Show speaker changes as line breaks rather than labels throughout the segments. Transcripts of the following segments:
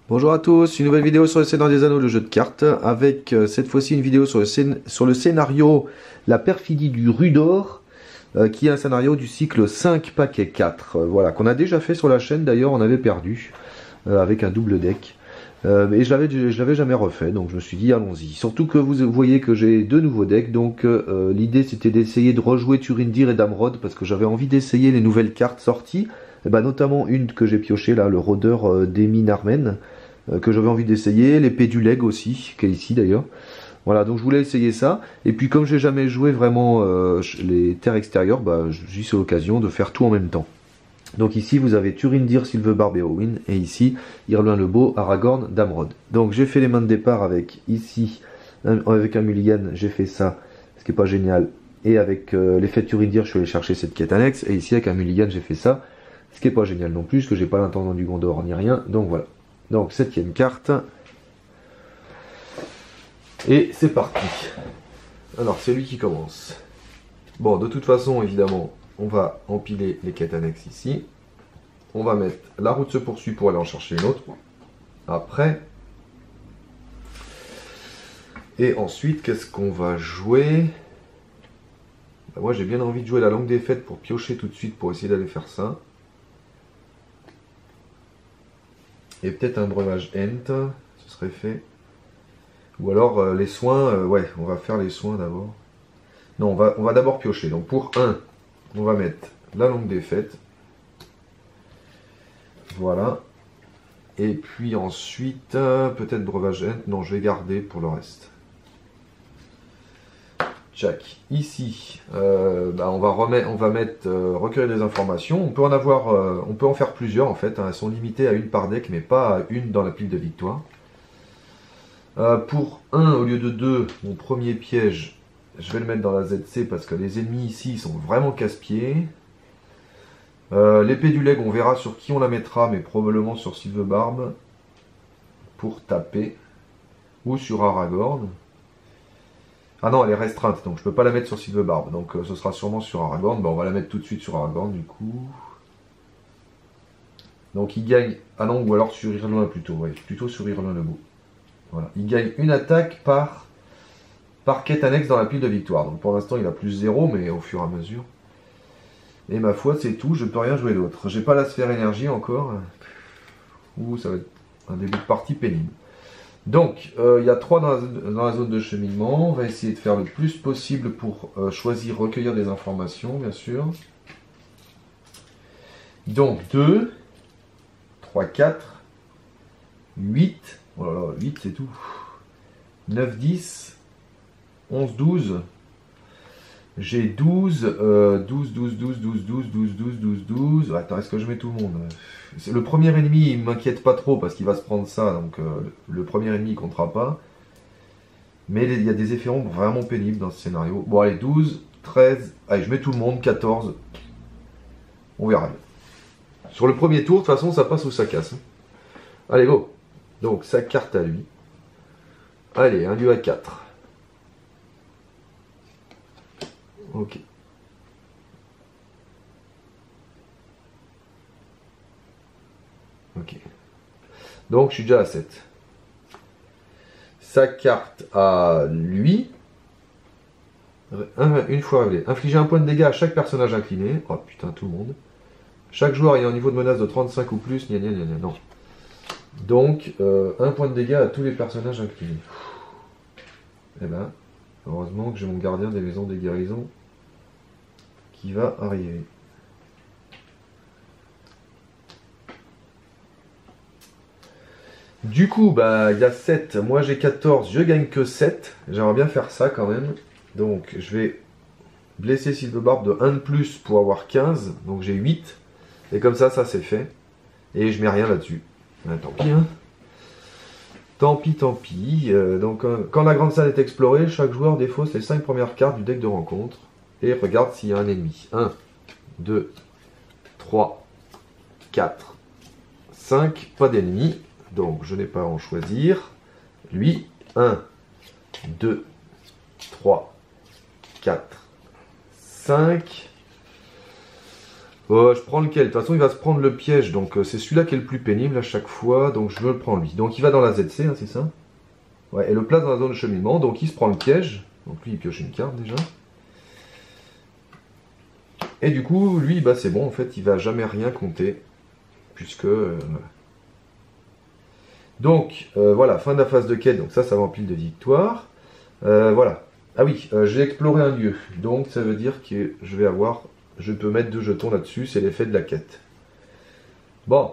Bonjour à tous, une nouvelle vidéo sur le Seigneur des Anneaux, le jeu de cartes, avec cette fois-ci une vidéo sur le scénario La perfidie du Rudor, qui est un scénario du cycle 5 paquet 4, voilà, qu'on a déjà fait sur la chaîne, d'ailleurs on avait perdu, avec un double deck, et je l'avais jamais refait, donc je me suis dit allons-y. Surtout que vous voyez que j'ai deux nouveaux decks, donc l'idée c'était d'essayer de rejouer Turindir et Damrod, parce que j'avais envie d'essayer les nouvelles cartes sorties, et ben, notamment une que j'ai pioché là, le rôdeur d'Emi Narmen, que j'avais envie d'essayer, l'épée du leg aussi, qui est ici d'ailleurs. Voilà, donc je voulais essayer ça. Et puis comme j'ai jamais joué vraiment les terres extérieures, bah, j'ai eu l'occasion de faire tout en même temps. Donc ici vous avez Turindir, Silverbarb et Owen, et ici Irloin le Beau, Aragorn, Damrod. Donc j'ai fait les mains de départ avec ici, avec un mulligan, j'ai fait ça, ce qui est pas génial. Et avec l'effet de Turindir, je suis allé chercher cette quête annexe, et ici avec un mulligan, j'ai fait ça, ce qui est pas génial non plus, parce que j'ai pas l'intendant du Gondor ni rien, donc voilà. Donc, septième carte. Et c'est parti. Alors, c'est lui qui commence. Bon, de toute façon, évidemment, on va empiler les quêtes annexes ici. On va mettre la route se poursuit pour aller en chercher une autre. Après. Et ensuite, qu'est-ce qu'on va jouer? Moi, j'ai bien envie de jouer la langue des fêtes pour piocher tout de suite pour essayer d'aller faire ça. Et peut-être un breuvage Ent, ce serait fait. Ou alors les soins, ouais, on va faire les soins d'abord. Non, on va d'abord piocher. Donc pour 1, on va mettre la langue des fêtes. Voilà. Et puis ensuite, peut-être breuvage Ent. Non, je vais garder pour le reste. Jack. Ici, bah on va mettre recueillir des informations. On peut en avoir, on peut en faire plusieurs en fait. Hein. Elles sont limitées à une par deck, mais pas à une dans la pile de victoire. Pour 1 au lieu de 2, mon premier piège, je vais le mettre dans la ZC parce que les ennemis ici sont vraiment casse-pieds. L'épée du leg, on verra sur qui on la mettra, mais probablement sur Silverbarb pour taper. Ou sur Aragorn. Ah non, elle est restreinte, donc je peux pas la mettre sur Silverbarb. Donc ce sera sûrement sur Aragorn. Bon, on va la mettre tout de suite sur Aragorn du coup. Donc il gagne... Ah non, ou alors sur Irloin plutôt. Ouais, plutôt sur Irloin le Beau. Voilà. Il gagne une attaque par quête annexe dans la pile de victoire. Donc pour l'instant il a plus 0, mais au fur et à mesure. Et ma foi c'est tout, je ne peux rien jouer d'autre. J'ai pas la sphère énergie encore. Ouh, ça va être un début de partie pénible. Donc il y a 3 dans la zone de cheminement. On va essayer de faire le plus possible pour choisir, recueillir des informations bien sûr. Donc 2, 3, 4, 8. Oh là là, 8 c'est tout. 9, 10. 11, 12. J'ai 12, 12, 12, 12, 12, 12, 12, 12, 12, 12. Attends, est-ce que je mets tout le monde? Le premier ennemi, il m'inquiète pas trop parce qu'il va se prendre ça, donc le premier ennemi, il comptera pas. Mais il y a des effets ombres vraiment pénibles dans ce scénario. Bon, allez, 12, 13, allez, je mets tout le monde, 14. On verra. Sur le premier tour, de toute façon, ça passe ou ça casse. Allez, go. Donc, sa carte à lui. Allez, un lieu à 4. Ok. Ok. Donc je suis déjà à 7. Sa carte à lui. Une fois révélé. Infliger un point de dégâts à chaque personnage incliné. Oh putain, tout le monde. Chaque joueur ayant un niveau de menace de 35 ou plus. Gna gna gna gna. Non. Donc, un point de dégâts à tous les personnages inclinés. Eh ben, heureusement que j'ai mon gardien des maisons des guérisons qui va arriver. Du coup, bah, il y a 7, moi j'ai 14, je gagne que 7. J'aimerais bien faire ça quand même. Donc, je vais blesser Silverbarb de 1 de plus pour avoir 15. Donc, j'ai 8. Et comme ça c'est fait. Et je mets rien là-dessus. Tant pis, hein. Tant pis, tant pis. Donc, quand la grande salle est explorée, chaque joueur défausse les 5 premières cartes du deck de rencontre. Et regarde s'il y a un ennemi. 1, 2, 3, 4, 5. Pas d'ennemis. Donc, je n'ai pas à en choisir. Lui, 1, 2, 3, 4, 5. Je prends lequel? De toute façon, il va se prendre le piège. Donc, c'est celui-là qui est le plus pénible à chaque fois. Donc, je le prends lui. Donc, il va dans la ZC, hein, c'est ça? Ouais, et le place dans la zone de cheminement. Donc, il se prend le piège. Donc, lui, il pioche une carte déjà. Et du coup, lui, bah, c'est bon. En fait, il va jamais rien compter. Puisque... voilà. Donc, voilà, fin de la phase de quête. Donc, ça va en pile de victoire. Voilà. Ah oui, j'ai exploré un lieu. Donc, ça veut dire que je vais avoir... Je peux mettre 2 jetons là-dessus. C'est l'effet de la quête. Bon.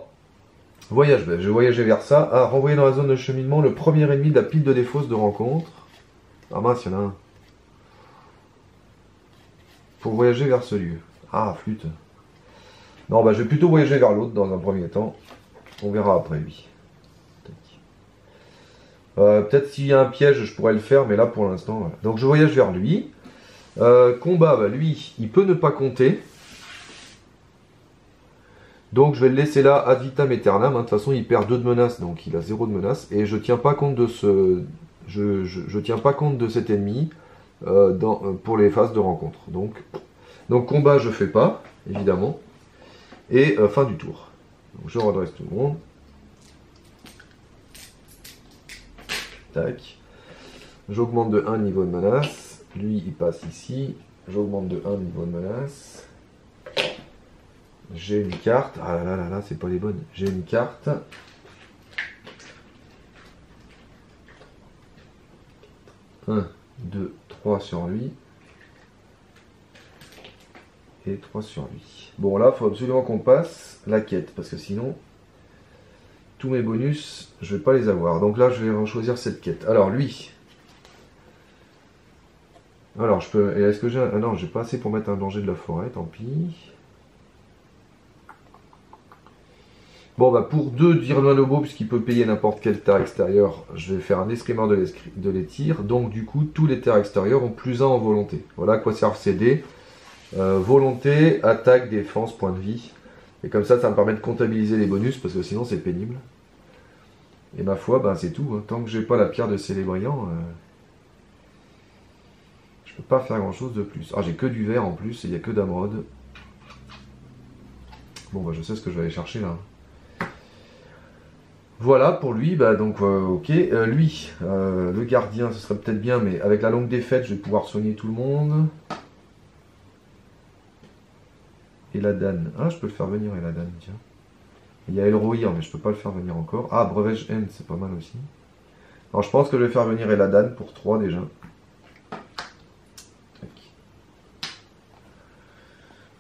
Voyage, je vais voyager vers ça. Ah, renvoyer dans la zone de cheminement le premier ennemi de la pile de défausse de rencontre. Ah mince, il y en a un. Pour voyager vers ce lieu. Ah, flûte. Non, bah je vais plutôt voyager vers l'autre dans un premier temps. On verra après, lui. Peut-être s'il y a un piège, je pourrais le faire, mais là pour l'instant, voilà. Donc je voyage vers lui. Combat, bah, lui, il peut ne pas compter. Donc je vais le laisser là ad vitam aeternam. Hein. De toute façon, il perd 2 de menace, donc il a 0 de menace. Et je tiens pas compte de ce. Je tiens pas compte de cet ennemi pour les phases de rencontre. Donc combat, je fais pas, évidemment. Et fin du tour. Donc je redresse tout le monde. Tac. J'augmente de 1 niveau de menace. Lui, il passe ici. J'augmente de 1 niveau de menace. J'ai une carte. Ah là là là là, c'est pas les bonnes. J'ai une carte. Un, 2, 3 sur lui. Et 3 sur lui. Bon, là, il faut absolument qu'on passe la quête. Parce que sinon, tous mes bonus, je vais pas les avoir. Donc là, je vais choisir cette quête. Alors, lui. Alors, je peux... Est-ce que j'ai... Ah non, j'ai pas assez pour mettre un danger de la forêt, tant pis. Bon, bah pour 2 d'Irnois-Lobo, puisqu'il peut payer n'importe quelle terre extérieure, je vais faire un escrimeur de l'étire. Donc, du coup, tous les terres extérieures ont plus 1 en volonté. Voilà à quoi servent ces dés. Volonté, attaque, défense, point de vie. Et comme ça me permet de comptabiliser les bonus, parce que sinon, c'est pénible. Et ma foi, ben, c'est tout. Hein. Tant que j'ai pas la pierre de Célébriand, je peux pas faire grand-chose de plus. Ah, j'ai que du vert en plus, et il n'y a que d'Amrod. Bon, bah, je sais ce que je vais aller chercher, là. Voilà pour lui, bah donc ok. Lui, le gardien, ce serait peut-être bien, mais avec la longue défaite, je vais pouvoir soigner tout le monde. Eladan. Ah, je peux le faire venir, Eladan, tiens. Il y a Elrohir, mais je peux pas le faire venir encore. Ah, Breuvage End, c'est pas mal aussi. Alors je pense que je vais faire venir Eladan pour 3 déjà. Tac.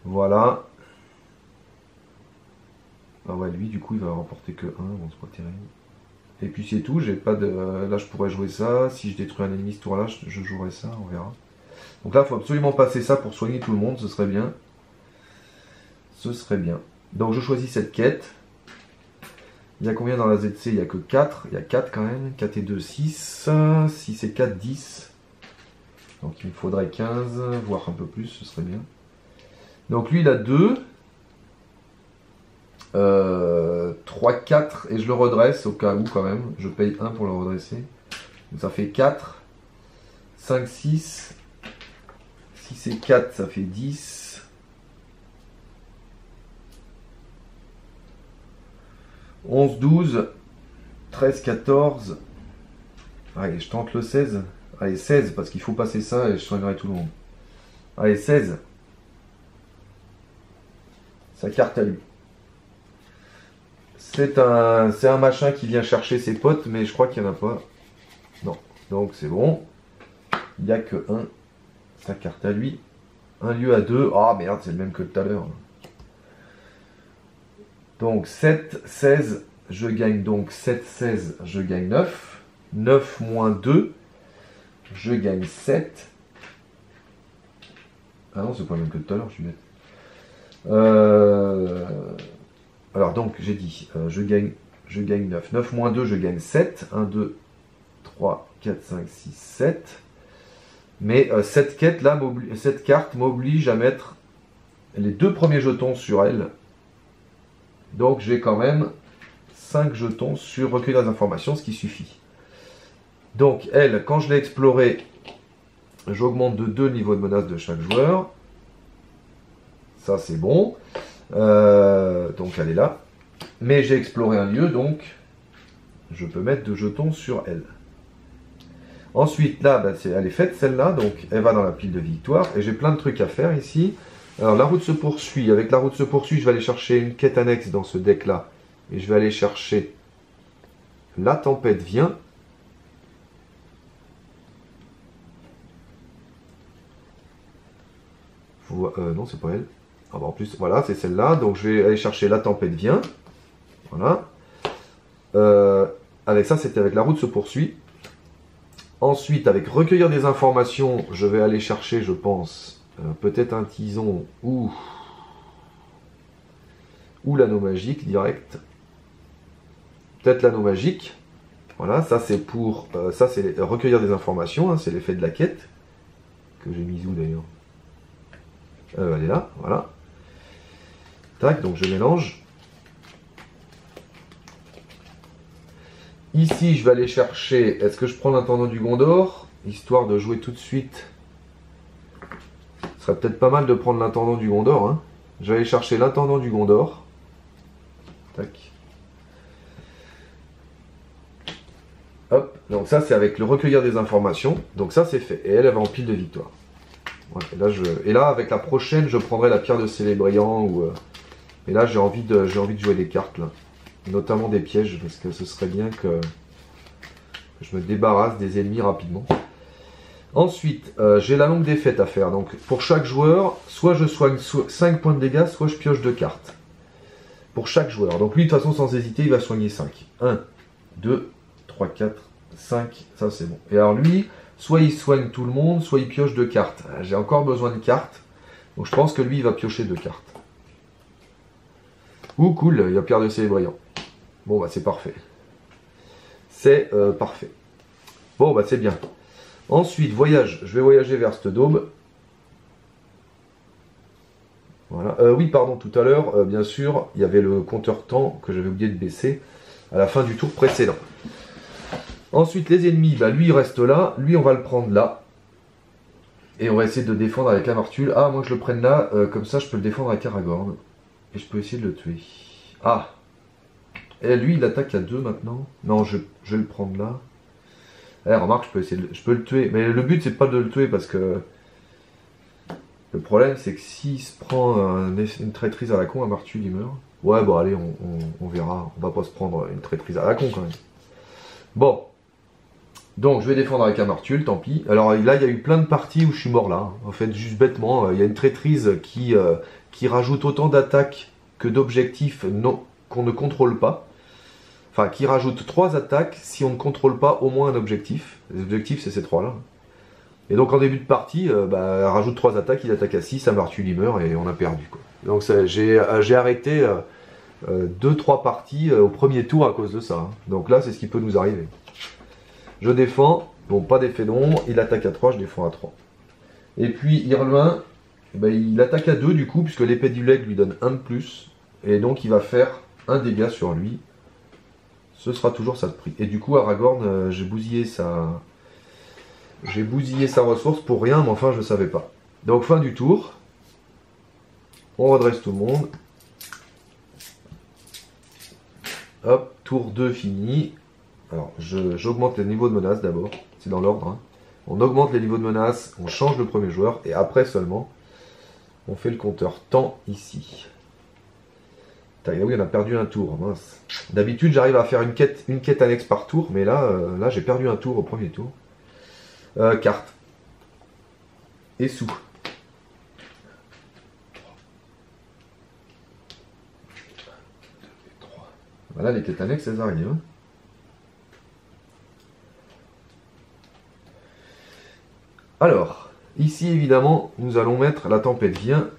Voilà. Ah ouais, lui, du coup, il va remporter que 1, bon, c'est pas terrible. Et puis c'est tout, j'ai pas de... Là, je pourrais jouer ça. Si je détruis un ennemi ce tour-là, je jouerai ça, on verra. Donc là, il faut absolument passer ça pour soigner tout le monde, ce serait bien. Ce serait bien. Donc je choisis cette quête. Il y a combien dans la ZC? Il n'y a que 4. Il y a 4 quand même. 4 et 2, 6. 6 et 4, 10. Donc il me faudrait 15, voire un peu plus, ce serait bien. Donc lui, il a 2. 3, 4 et je le redresse au cas où quand même. Je paye 1 pour le redresser. Donc ça fait 4. 5, 6. 6 et 4, ça fait 10. 11, 12. 13, 14. Allez, je tente le 16. Allez, 16 parce qu'il faut passer ça et je soignerai tout le monde. Allez, 16. Sa carte à lui. C'est un machin qui vient chercher ses potes, mais je crois qu'il n'y en a pas. Non. Donc c'est bon. Il n'y a que 1. Sa carte à lui. Un lieu à 2. Ah merde, c'est le même que tout à l'heure. Donc 7, 16. Je gagne donc 7, 16. Je gagne 9. 9 moins 2. Je gagne 7. Ah non, c'est pas le même que tout à l'heure, je suis bête. Alors donc, j'ai dit, je gagne 9. 9 moins 2, je gagne 7. 1, 2, 3, 4, 5, 6, 7. Mais cette carte m'oblige à mettre les 2 premiers jetons sur elle. Donc j'ai quand même 5 jetons sur recueillir des informations, ce qui suffit. Donc elle, quand je l'ai explorée, j'augmente de 2 le niveau de menace de chaque joueur. Ça c'est bon. Donc elle est là. Mais j'ai exploré un lieu, donc je peux mettre 2 jetons sur elle. Ensuite, là, bah, elle est faite celle-là, donc elle va dans la pile de victoire. Et j'ai plein de trucs à faire ici. Alors la route se poursuit. Avec la route se poursuit, je vais aller chercher une quête annexe dans ce deck-là. Et je vais aller chercher la tempête vient. Non, c'est pas elle. Ah bah en plus, voilà, c'est celle-là. Donc je vais aller chercher la tempête vient. Voilà. Avec ça, c'était avec la route se poursuit. Ensuite, avec recueillir des informations, je vais aller chercher, je pense, peut-être un tison ou l'anneau magique direct. Peut-être l'anneau magique. Voilà, ça c'est pour ça c'est recueillir des informations, hein, c'est l'effet de la quête. Que j'ai mis où d'ailleurs? Elle est là, voilà. Tac, donc je mélange. Ici, je vais aller chercher, est-ce que je prends l'intendant du Gondor, histoire de jouer tout de suite. Ce serait peut-être pas mal de prendre l'intendant du Gondor. Hein. Je vais aller chercher l'intendant du Gondor. Tac. Hop, donc ça c'est avec le recueillir des informations. Donc ça c'est fait. Et elle va en pile de victoire. Voilà. Et là, avec la prochaine, je prendrai la pierre de Célébriand. Et là, j'ai envie de jouer des cartes là. Notamment des pièges, parce que ce serait bien que je me débarrasse des ennemis rapidement. Ensuite, j'ai la longue défaite à faire. Donc, pour chaque joueur, soit je soigne 5 points de dégâts, soit je pioche 2 cartes. Pour chaque joueur. Donc lui, de toute façon, sans hésiter, il va soigner 5. 1, 2, 3, 4, 5. Ça, c'est bon. Et alors lui, soit il soigne tout le monde, soit il pioche 2 cartes. J'ai encore besoin de cartes. Donc je pense que lui, il va piocher 2 cartes. Ouh, cool, il y a Pierre de Célébriand. Bon, bah c'est parfait. C'est parfait. Bon, bah c'est bien. Ensuite, voyage. Je vais voyager vers cette daube. Voilà. Oui, pardon, tout à l'heure, bien sûr, il y avait le compteur temps que j'avais oublié de baisser à la fin du tour précédent. Ensuite, les ennemis, bah lui, il reste là. Lui, on va le prendre là. Et on va essayer de défendre avec Amartul. Ah, moi, je le prenne là. Comme ça, je peux le défendre avec Aragorn. Et je peux essayer de le tuer. Ah! Et lui, il attaque à 2 maintenant. Non, je vais le prendre là. Eh, remarque, je peux le tuer. Mais le but, c'est pas de le tuer parce que... Le problème, c'est que s'il se prend une traîtrise à la con, Amartul, il meurt. Ouais, bon, allez, on verra. On va pas se prendre une traîtrise à la con, quand même. Bon. Donc, je vais défendre avec Amartul, tant pis. Alors là, il y a eu plein de parties où je suis mort là. En fait, juste bêtement, il y a une traîtrise qui rajoute autant d'attaques que d'objectifs qu'on ne contrôle pas. Enfin, qui rajoute 3 attaques si on ne contrôle pas au moins un objectif. Les objectifs, c'est ces 3-là. Et donc, en début de partie, elle rajoute 3 attaques, il attaque à 6, Amartul, il meurt et on a perdu, quoi. Donc, j'ai arrêté 2-3 parties au premier tour à cause de ça. Hein. Donc là, c'est ce qui peut nous arriver. Je défends, bon, pas d'effet d'ombre, il attaque à 3, je défends à 3. Et puis, Irluin, il attaque à 2 du coup, puisque l'épée du leg lui donne 1 de plus. Et donc, il va faire un dégât sur lui. Ce sera toujours ça de prix. Et du coup, Aragorn, j'ai bousillé sa ressource pour rien, mais enfin, je ne savais pas. Donc, fin du tour. On redresse tout le monde. Hop, tour 2 fini. Alors, j'augmente les niveaux de menace d'abord. C'est dans l'ordre. Hein. On augmente les niveaux de menace, on change le premier joueur, et après seulement, on fait le compteur temps ici. Oui, on a perdu un tour, mince. D'habitude, j'arrive à faire une quête annexe par tour, mais là j'ai perdu un tour au premier tour. Carte. Et sous. Voilà, les quêtes annexes, elles arrivent. Hein. Alors, ici, évidemment, nous allons mettre la tempête vient.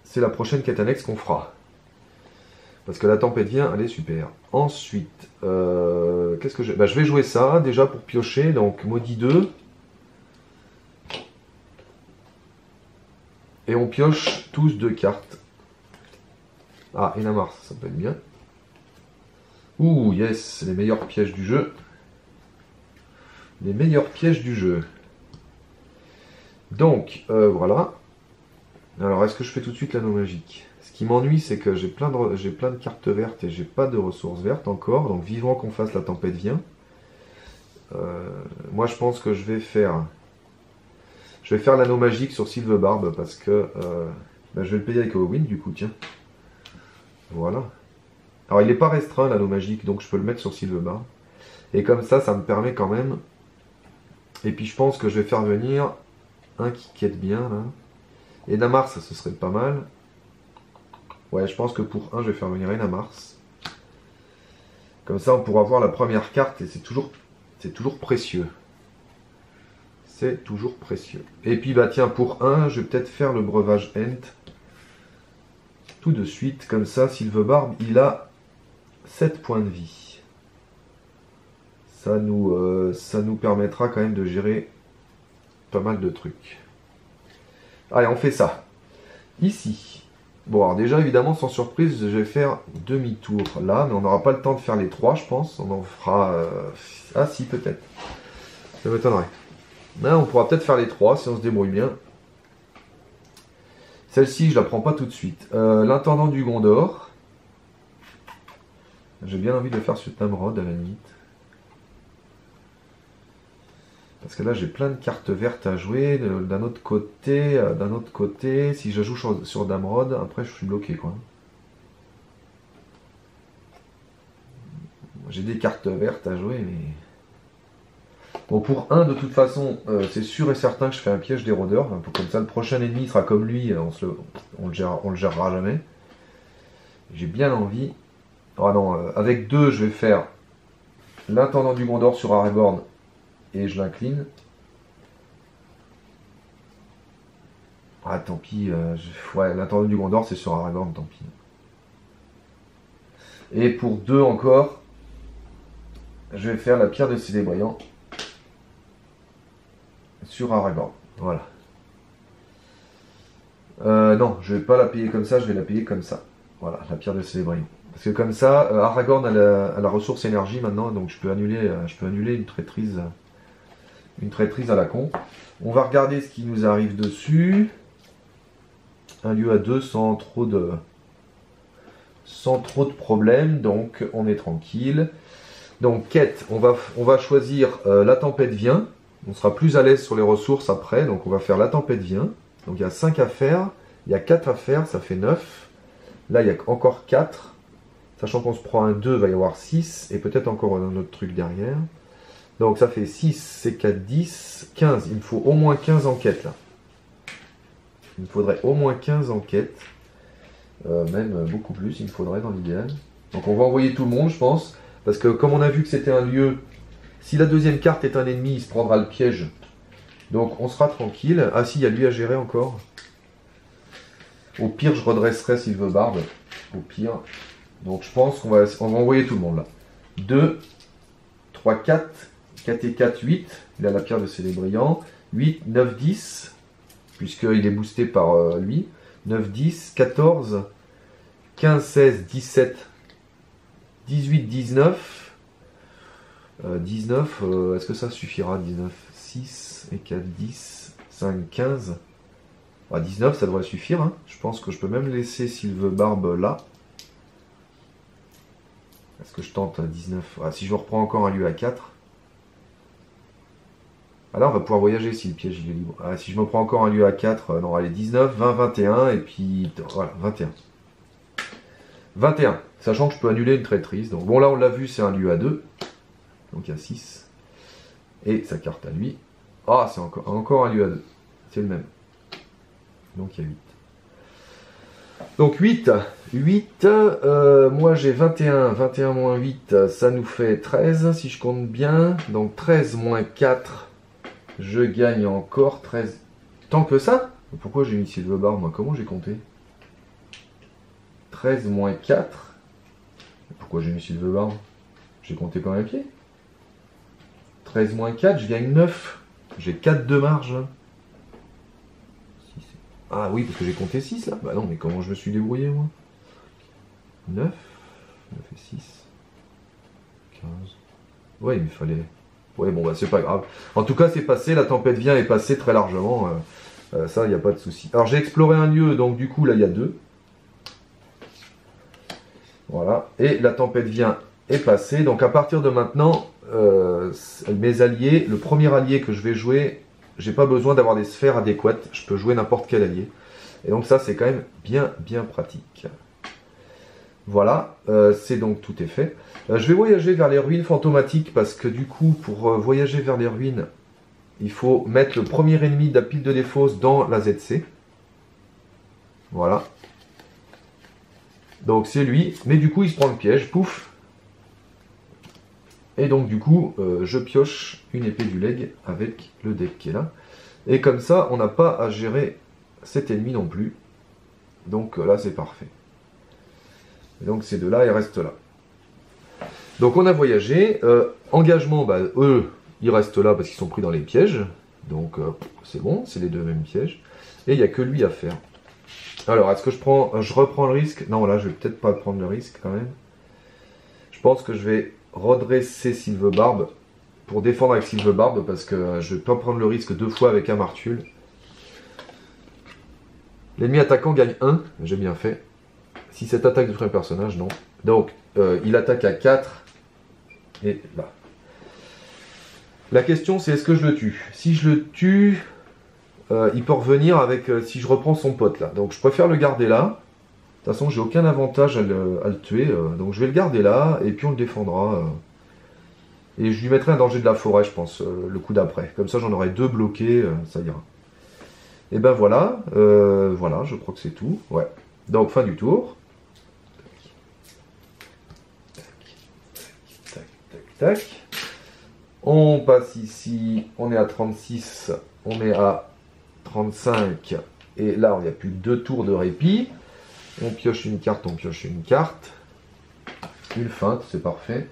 C'est la prochaine quête annexe qu'on fera. Parce que la tempête vient, elle est super. Ensuite, qu'est-ce que j'ai? Je vais jouer ça, déjà, pour piocher. Donc, maudit 2. Et on pioche tous 2 cartes. Ah, Inamar, ça peut être bien. Ouh, yes, les meilleurs pièges du jeu. Les meilleurs pièges du jeu. Donc, voilà. Alors, est-ce que je fais tout de suite l'anneau magique? Ce qui m'ennuie, c'est que j'ai plein de cartes vertes et j'ai pas de ressources vertes encore. Donc vivement qu'on fasse la tempête vient. Moi je pense que je vais faire l'anneau magique sur Sylvebarbe parce que je vais le payer avec Halloween du coup, tiens. Voilà. Alors il n'est pas restreint l'anneau magique, donc je peux le mettre sur Sylvebarbe. Et comme ça me permet quand même. Et puis je pense que je vais faire venir un qui quête bien là. Et Namars, ce serait pas mal. Ouais, je pense que pour un, je vais faire venir Namars. Comme ça, on pourra voir la première carte et c'est toujours précieux. C'est toujours précieux. Et puis, bah tiens, pour un, je vais peut-être faire le breuvage Ent. Tout de suite, comme ça, Sylvebarbe, il a 7 points de vie. Ça nous permettra quand même de gérer pas mal de trucs. Allez, on fait ça. Ici. Bon, alors déjà, évidemment, sans surprise, je vais faire demi-tour là, mais on n'aura pas le temps de faire les 3, je pense. On en fera... Ah si, peut-être. Ça m'étonnerait. Là, on pourra peut-être faire les 3 si on se débrouille bien. Celle-ci, je la prends pas tout de suite. L'intendant du Gondor. J'ai bien envie de le faire sur Namrod, à la limite. Parce que là, j'ai plein de cartes vertes à jouer. D'un autre côté, si je joue sur Namrod, après, je suis bloqué, quoi. J'ai des cartes vertes à jouer, mais... Bon, pour un, de toute façon, c'est sûr et certain que je fais un piège des rôdeurs. Comme ça, le prochain ennemi sera comme lui, on le gérera jamais. J'ai bien envie... Ah non, avec 2, je vais faire l'intendant du Gondor sur Aragorn. Et je l'incline. Ah, tant pis. Ouais, l'intendant du Gondor, c'est sur Aragorn, tant pis. Et pour 2 encore, je vais faire la pierre de Célébriand sur Aragorn. Voilà. Non, je vais pas la payer comme ça, je vais la payer comme ça. Voilà, la pierre de Célébriand. Parce que comme ça, Aragorn a la ressource énergie maintenant, donc je peux annuler une traîtrise. Une traîtrise à la con. On va regarder ce qui nous arrive dessus. Un lieu à 2 sans trop de problèmes. Donc on est tranquille. Donc quête, on va choisir la tempête vient. On sera plus à l'aise sur les ressources après. Donc on va faire la tempête vient. Donc il y a 5 à faire. Il y a 4 à faire, ça fait 9. Là il y a encore 4. Sachant qu'on se prend un 2, il va y avoir 6. Et peut-être encore un autre truc derrière. Donc ça fait 6, c'est 4, 10, 15. Il me faut au moins 15 enquêtes là. Il me faudrait au moins 15 enquêtes. Même beaucoup plus, il me faudrait dans l'idéal. Donc on va envoyer tout le monde, je pense. Parce que comme on a vu que c'était un lieu, si la deuxième carte est un ennemi, il se prendra le piège. Donc on sera tranquille. Ah si, il y a lui à gérer encore. Au pire, je redresserai Sylvebarbe. Au pire. Donc je pense qu'on va envoyer tout le monde là. 2, 3, 4. 4 et 4, 8. Il a la pierre de Célébriand. 8, 9, 10. Puisqu'il est boosté par lui. 9, 10, 14, 15, 16, 17, 18, 19. 19, est-ce que ça suffira 19, 6 et 4, 10, 5, 15. 19, ça devrait suffire. Hein. Je pense que je peux même laisser Sylvebarbe là. Est-ce que je tente à 19 ? Si je reprends encore un lieu à 4. Alors on va pouvoir voyager si le piège il est libre. Si je me prends encore un lieu à 4, non, allez, 19, 20, 21, et puis voilà, 21. 21, sachant que je peux annuler une traîtrise. Donc bon, là on l'a vu, c'est un lieu à 2. Donc il y a 6. Et sa carte à lui. Ah, c'est encore un lieu à 2. C'est le même. Donc il y a 8. Donc 8. 8, moi j'ai 21. 21 moins 8, ça nous fait 13 si je compte bien. Donc 13 moins 4. Je gagne encore 13. Tant que ça? Pourquoi j'ai mis Sylvebarbe, moi? Comment j'ai compté? 13 moins 4. Pourquoi j'ai mis Sylvebarbe? J'ai compté comme un pied. 13 moins 4, je gagne 9. J'ai 4 de marge. Ah oui, parce que j'ai compté 6 là. Bah non, mais comment je me suis débrouillé moi? 9. 9 et 6. 15. Ouais, il me fallait... Ouais, bon, bah c'est pas grave. En tout cas, c'est passé. La tempête vient est passée très largement. Ça, il n'y a pas de souci. Alors, j'ai exploré un lieu, donc du coup, là, il y a 2. Voilà. Et la tempête vient est passée. Donc à partir de maintenant, mes alliés, le premier allié que je vais jouer, j'ai pas besoin d'avoir des sphères adéquates. Je peux jouer n'importe quel allié. Et donc ça, c'est quand même bien pratique. Voilà, c'est donc tout est fait. Je vais voyager vers les ruines fantomatiques parce que du coup, pour voyager vers les ruines, il faut mettre le premier ennemi de la pile de défausse dans la ZC. Voilà. Donc c'est lui, mais du coup il se prend le piège, pouf. Et donc du coup, je pioche une épée du leg avec le deck qui est là. Et comme ça, on n'a pas à gérer cet ennemi non plus. Donc là, c'est parfait. Et donc ces deux-là, ils restent là. Donc on a voyagé. Engagement, bah, eux, ils restent là parce qu'ils sont pris dans les pièges. Donc c'est bon, c'est les deux mêmes pièges. Et il n'y a que lui à faire. Alors, est-ce que je reprends le risque? Non, là, je vais peut-être pas prendre le risque quand même. Je pense que je vais redresser Sylvebarbe pour défendre avec Sylvebarbe parce que je ne vais pas prendre le risque 2 fois avec Amartul. L'ennemi attaquant gagne 1, j'ai bien fait. Si cette attaque détruit un personnage, non. Donc, il attaque à 4. Et là. La question, c'est est-ce que je le tue? Si je le tue, il peut revenir avec si je reprends son pote là. Donc, je préfère le garder là. De toute façon, j'ai aucun avantage à le tuer. Donc, je vais le garder là et puis on le défendra. Et je lui mettrai un danger de la forêt, je pense, le coup d'après. Comme ça, j'en aurai 2 bloqués, ça ira. Et ben voilà, voilà, je crois que c'est tout. Ouais. Donc, fin du tour. Tac, tac, tac. On passe ici, on est à 36, on est à 35. Et là, il n'y a plus que 2 tours de répit. On pioche une carte, on pioche une carte. Une feinte, c'est parfait.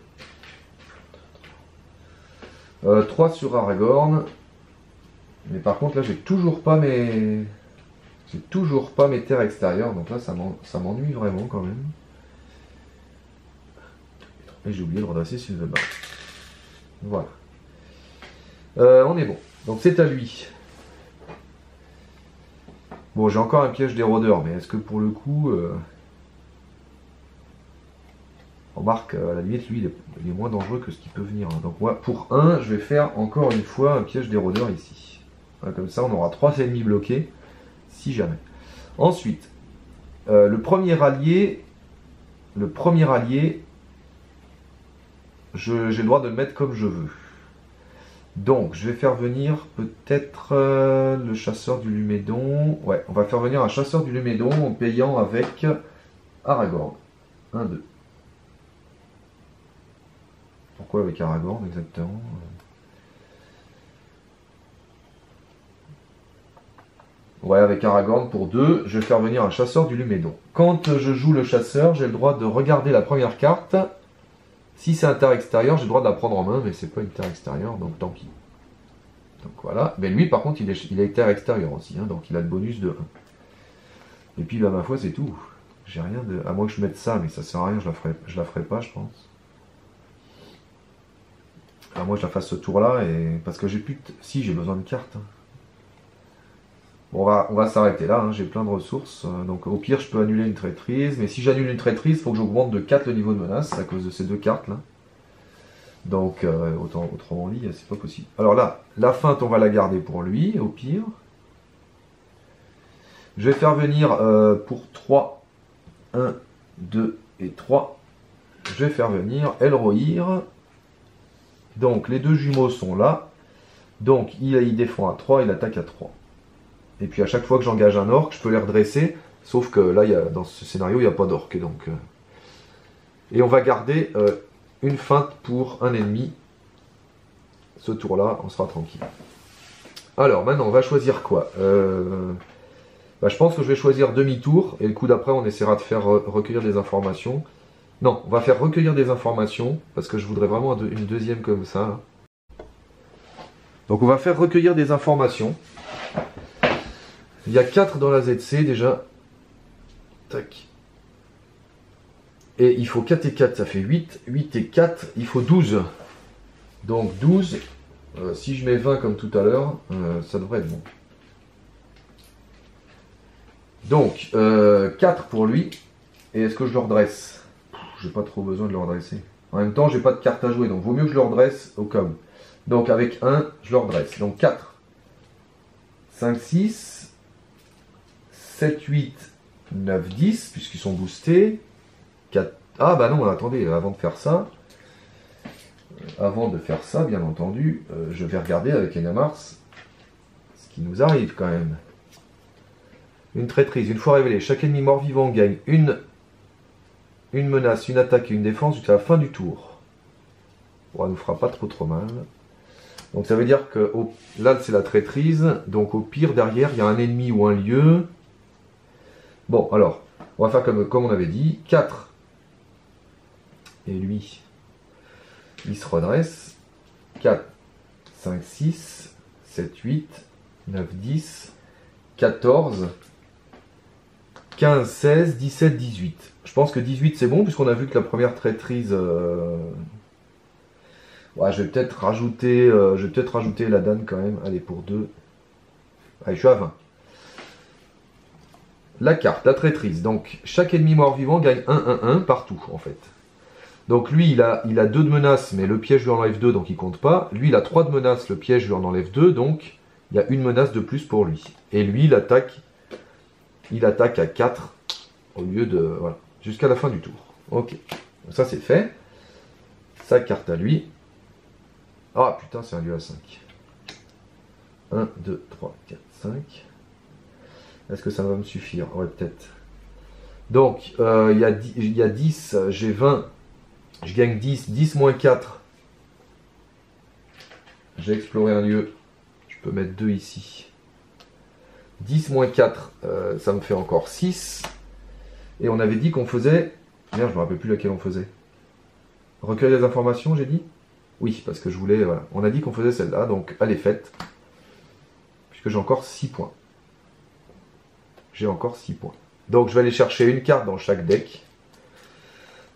3 sur Aragorn. Mais par contre, là, j'ai toujours pas mes terres extérieures. Donc là, ça m'ennuie vraiment quand même. Et j'ai oublié de redresser Sylvebarbe. Voilà. On est bon. Donc c'est à lui. Bon, j'ai encore un piège d'érodeur, mais est-ce que pour le coup... Remarque, à la limite, lui, il est moins dangereux que ce qui peut venir. Donc moi, pour 1, je vais faire encore une fois un piège d'érodeur ici. Voilà, comme ça, on aura 3 ennemis bloqués, si jamais. Ensuite, le premier allié, j'ai le droit de le mettre comme je veux. Donc, je vais faire venir peut-être le chasseur du Lumédon. Ouais, on va faire venir un chasseur du Lumédon en payant avec Aragorn. 1, 2. Pourquoi avec Aragorn exactement? Ouais, avec Aragorn pour 2, je vais faire venir un chasseur du Lumédon. Quand je joue le chasseur, j'ai le droit de regarder la première carte. Si c'est un terre extérieur, j'ai le droit de la prendre en main, mais c'est pas une terre extérieure, donc tant pis. Donc voilà. Mais lui, par contre, il est terre extérieure aussi, hein, donc il a le bonus de 1. Et puis, bah, ma foi, c'est tout. J'ai rien de... À moins que je mette ça, mais ça sert à rien, je la ferai pas, je pense. Alors moi, je la fasse ce tour-là, et... parce que j'ai plus de... Si, j'ai besoin de cartes. Hein. Bon, on va s'arrêter là, hein. J'ai plein de ressources. Donc au pire, je peux annuler une traîtrise. Mais si j'annule une traîtrise, il faut que j'augmente de 4 le niveau de menace à cause de ces 2 cartes-là. Donc, autrement dit, c'est pas possible. Alors là, la feinte, on va la garder pour lui, au pire. Je vais faire venir pour 3, 1, 2 et 3. Je vais faire venir Elrohir. Donc, les 2 jumeaux sont là. Donc, il défend à 3, il attaque à 3. Et puis, à chaque fois que j'engage un orc, je peux les redresser. Sauf que là, dans ce scénario, il n'y a pas d'orc. Donc, et on va garder une feinte pour un ennemi. Ce tour-là, on sera tranquille. Alors, maintenant, on va choisir quoi? Je pense que je vais choisir demi-tour. Et le coup d'après, on essaiera de faire recueillir des informations. Non, on va faire recueillir des informations. Parce que je voudrais vraiment une deuxième comme ça. Là. Donc, on va faire recueillir des informations. Il y a 4 dans la ZC déjà. Tac. Et il faut 4 et 4, ça fait 8. 8 et 4, il faut 12. Donc 12, si je mets 20 comme tout à l'heure, ça devrait être bon. Donc, 4 pour lui. Et est-ce que je le redresse? j'ai pas trop besoin de le redresser. En même temps, j'ai pas de carte à jouer, donc vaut mieux que je le redresse au cas où. Donc avec 1, je le redresse. Donc 4, 5, 6, 7, 8, 9, 10, puisqu'ils sont boostés. 4... Ah bah non, attendez, avant de faire ça, bien entendu, je vais regarder avec Enamars ce qui nous arrive quand même. Une traîtrise. Une fois révélée, chaque ennemi mort-vivant gagne une menace, une attaque et une défense jusqu'à la fin du tour. Bon, ça nous fera pas trop mal. Donc ça veut dire que là c'est la traîtrise, donc au pire derrière il y a un ennemi ou un lieu. Bon alors, on va faire comme on avait dit, 4. Et lui, il se redresse. 4, 5, 6, 7, 8, 9, 10, 14, 15, 16, 17, 18. Je pense que 18 c'est bon puisqu'on a vu que la première traîtrise... Ouais, je vais peut-être rajouter, la danne quand même. Allez, pour 2. Allez, je suis à 20. La carte, la traîtrise. Donc, chaque ennemi mort-vivant gagne 1-1-1 partout, en fait. Donc, lui, il a 2 de menaces, mais le piège lui en enlève 2, donc il compte pas. Lui, il a 3 de menaces, le piège lui en enlève 2, donc il y a une menace de plus pour lui. Et lui, il attaque à 4 au lieu de... Voilà, jusqu'à la fin du tour. Ok, donc ça c'est fait. Sa carte à lui. Ah putain, c'est un lieu à 5. 1, 2, 3, 4, 5. Est-ce que ça va me suffire? Ouais, peut-être. Donc, il y a 10, j'ai 20. Je gagne 10. 10 moins 4. J'ai exploré un lieu. Je peux mettre 2 ici. 10 moins 4, ça me fait encore 6. Et on avait dit qu'on faisait... Merde, je me rappelle plus laquelle on faisait. Recueil des informations, j'ai dit? Oui, parce que je voulais... Voilà. On a dit qu'on faisait celle-là, donc elle est faite. Puisque j'ai encore 6 points. J'ai encore 6 points. Donc je vais aller chercher une carte dans chaque deck.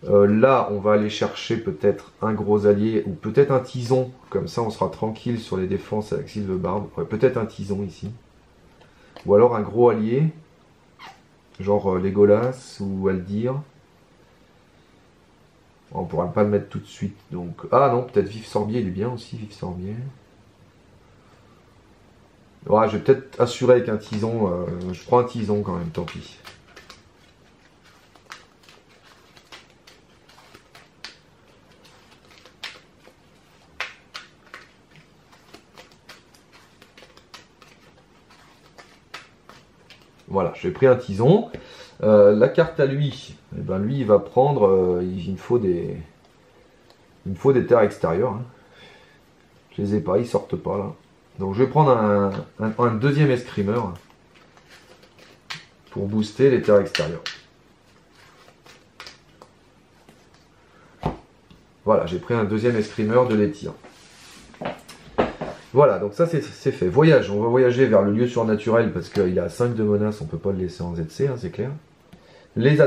Là, on va aller chercher peut-être un gros allié, ou peut-être un tison. Comme ça, on sera tranquille sur les défenses avec Sylvebarbe. Ouais, peut-être un tison ici. Ou alors un gros allié. Genre Legolas ou Aldir. On ne pourra pas le mettre tout de suite. Donc... Ah non, peut-être Vif Sorbier, il est bien aussi, Vif Sorbier. Ouais, je vais peut-être assurer avec un tison. Je prends un tison quand même, tant pis. Voilà, j'ai pris un tison. La carte à lui, eh ben lui il va prendre, il me faut des terres extérieures. Hein. Je les ai pas, ils sortent pas là. Donc je vais prendre un deuxième escrimeur pour booster les terres extérieures. Voilà, j'ai pris un deuxième escrimeur de l'étire. Voilà, donc ça c'est fait. Voyage, on va voyager vers le lieu surnaturel parce qu'il a 5 de menaces, on peut pas le laisser en ZC, hein, c'est clair. Les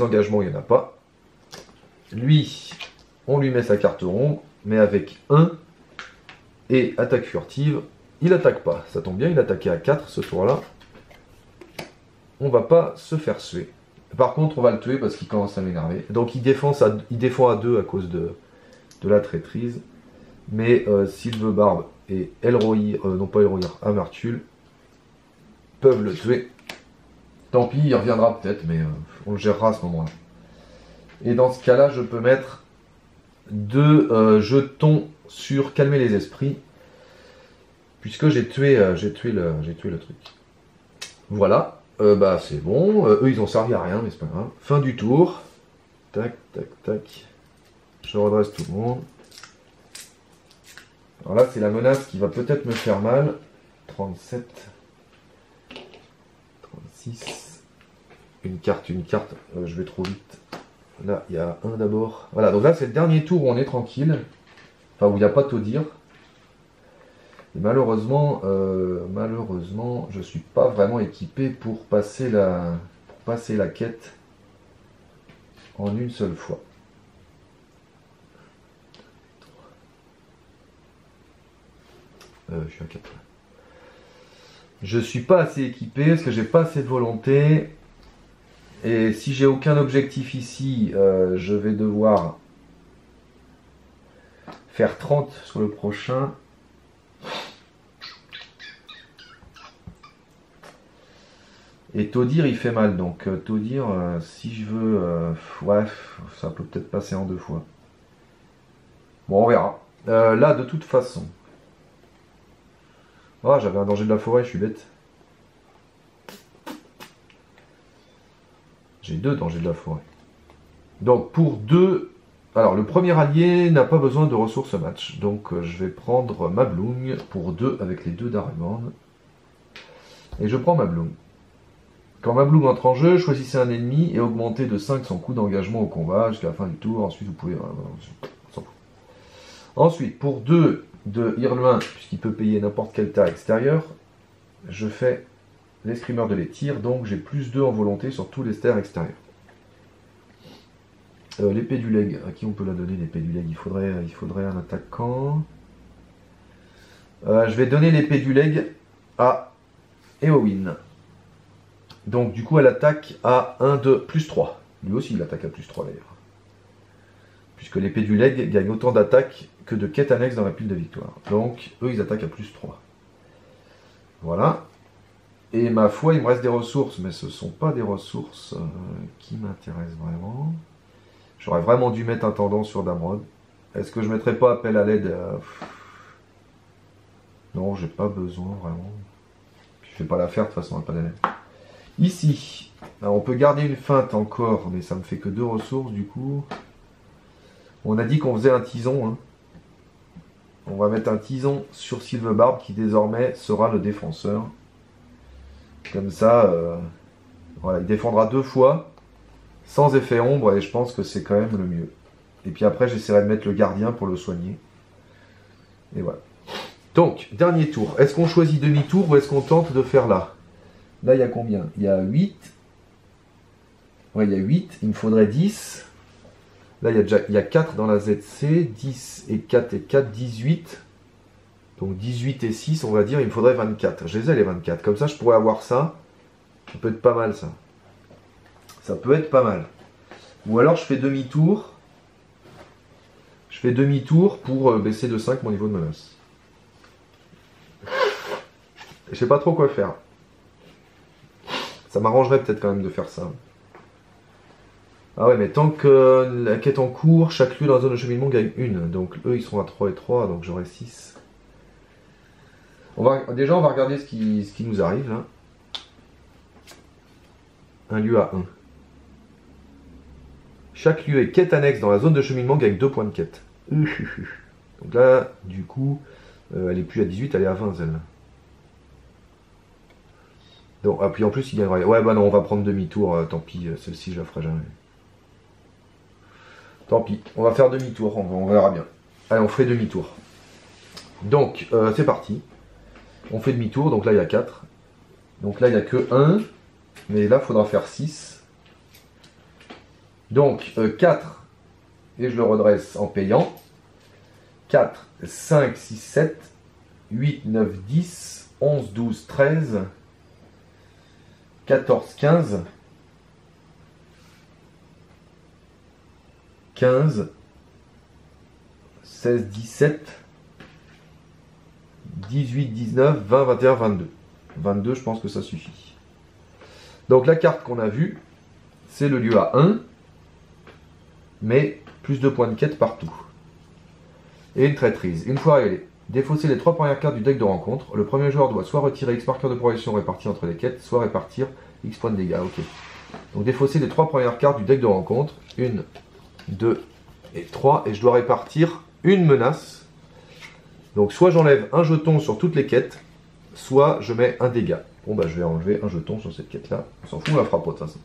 engagements, il n'y en a pas. Lui, on lui met sa carte ronde, mais avec 1 et attaque furtive, il attaque pas. Ça tombe bien, il attaquait à 4 ce tour-là. On va pas se faire tuer. Par contre, on va le tuer parce qu'il commence à m'énerver. Donc il défend à 2 à cause de la traîtrise. Mais Sylvebarbe et Elrohir, non pas Elrohir, Amartul peuvent le tuer. Tant pis, il reviendra peut-être, mais on le gérera à ce moment-là. Et dans ce cas-là, je peux mettre 2 jetons sur calmer les esprits, puisque j'ai tué le truc. Voilà, bah c'est bon. Eux, ils ont servi à rien, mais c'est pas grave. Fin du tour. Tac, tac, tac. Je redresse tout le monde. Alors là, c'est la menace qui va peut-être me faire mal. 37. 36. Une carte. Je vais trop vite. Là, il y a un d'abord. Voilà, donc là, c'est le dernier tour où on est tranquille. Enfin, où il n'y a pas tout dire. Et malheureusement, je ne suis pas vraiment équipé pour passer la quête en une seule fois. Je suis à 4. Je suis pas assez équipé parce que j'ai pas assez de volonté. Et si j'ai aucun objectif ici, je vais devoir faire 30 sur le prochain. Et Taudir il fait mal, donc Taudir, si je veux, ouais, ça peut peut-être passer en 2 fois. Bon, on verra. Là, de toute façon. Ah, j'avais un danger de la forêt, je suis bête. J'ai 2 dangers de la forêt. Donc, pour 2... Alors, le premier allié n'a pas besoin de ressources match. Donc, je vais prendre Mabloung pour 2 avec les 2 d'Aragorn. Et je prends Mabloung. Quand Mabloung entre en jeu, choisissez un ennemi et augmentez de 5 son coût d'engagement au combat jusqu'à la fin du tour. Ensuite, vous pouvez... on s'en fout. Ensuite, pour 2 de Irluin, puisqu'il peut payer n'importe quel tas extérieur, je fais l'escrimeur de les tirs, donc j'ai plus 2 en volonté sur tous les stères extérieurs. L'épée du leg, à qui on peut la donner l'épée du leg? Il faudrait un attaquant. Je vais donner l'épée du leg à Éowyn. Donc du coup elle attaque à 1, 2, plus 3. Lui aussi il attaque à plus 3 d'ailleurs. Puisque l'épée du leg gagne autant d'attaques que de quêtes annexes dans la pile de victoire. Donc eux ils attaquent à plus 3. Voilà. Et ma foi il me reste des ressources, mais ce ne sont pas des ressources qui m'intéressent vraiment. J'aurais vraiment dû mettre un tendance sur Damrod. Est-ce que je ne mettrais pas appel à l'aide Non, j'ai pas besoin vraiment. Je vais pas la faire de toute façon, appel à l'aide. Ici, alors on peut garder une feinte encore, mais ça me fait que 2 ressources du coup. On a dit qu'on faisait un tison. Hein. On va mettre un tison sur Sylvebarbe qui désormais sera le défenseur. Comme ça, voilà, il défendra 2 fois, sans effet ombre, et je pense que c'est quand même le mieux. Et puis après, j'essaierai de mettre le gardien pour le soigner. Et voilà. Donc, dernier tour. Est-ce qu'on choisit demi-tour ou est-ce qu'on tente de faire là? Là, il y a combien? Il y a 8. Ouais, il y a 8. Il me faudrait 10. Là, il y a 4 dans la ZC. 10 et 4 et 4, 18. Donc 18 et 6, on va dire, il me faudrait 24. Je les ai les 24. Comme ça, je pourrais avoir ça. Ça peut être pas mal, ça. Ça peut être pas mal. Ou alors, je fais demi-tour. Je fais demi-tour pour baisser de 5 mon niveau de menace. Je sais pas trop quoi faire. Ça m'arrangerait peut-être quand même de faire ça. Ah ouais, mais tant que la quête en cours, chaque lieu dans la zone de cheminement gagne 1. Donc eux, ils sont à 3 et 3, donc j'aurai 6. Déjà, on va regarder ce qui nous arrive là. Un lieu à 1. Chaque lieu et quête annexe dans la zone de cheminement gagne 2 points de quête. Donc là, du coup, elle est plus à 18, elle est à 20 celle-là. Donc, ah, puis en plus, il gagnera. Ouais, bah non, on va prendre demi-tour, tant pis, celle-ci, je la ferai jamais. Tant pis, on va faire demi-tour, on verra bien. Allez, on fait demi-tour. Donc, c'est parti. On fait demi-tour, donc là, il y a 4. Donc là, il n'y a que 1. Mais là, il faudra faire 6. Donc, 4. Et je le redresse en payant. 4, 5, 6, 7, 8, 9, 10, 11, 12, 13, 14, 15, 15, 16, 17, 18, 19, 20, 21, 22. 22, je pense que ça suffit. Donc la carte qu'on a vue, c'est le lieu à 1, mais plus de points de quête partout. Et une traîtrise. Une fois réglée, défausser les 3 premières cartes du deck de rencontre. Le premier joueur doit soit retirer X marqueurs de progression répartis entre les quêtes, soit répartir X points de dégâts. Ok. Donc défausser les 3 premières cartes du deck de rencontre. 1, 2 et 3. Et je dois répartir une menace. Donc soit j'enlève un jeton sur toutes les quêtes, soit je mets un dégât. Bon bah je vais enlever un jeton sur cette quête là. On s'en fout, on la fera pas de toute façon.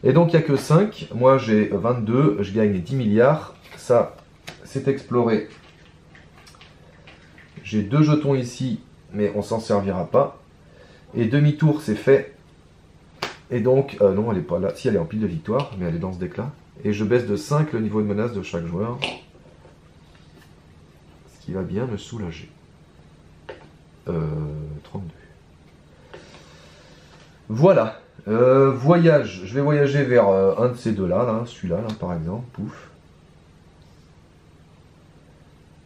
Et donc il n'y a que 5. Moi j'ai 22. Je gagne 10 milliards. Ça, c'est exploré. J'ai 2 jetons ici, mais on s'en servira pas. Et demi-tour, c'est fait. Et donc, non, elle n'est pas là. Si, elle est en pile de victoire, mais elle est dans ce deck-là. Et je baisse de 5 le niveau de menace de chaque joueur. Ce qui va bien me soulager. 32. Voilà. Voyage, je vais voyager vers un de ces deux-là, là, celui-là, là, par exemple, pouf.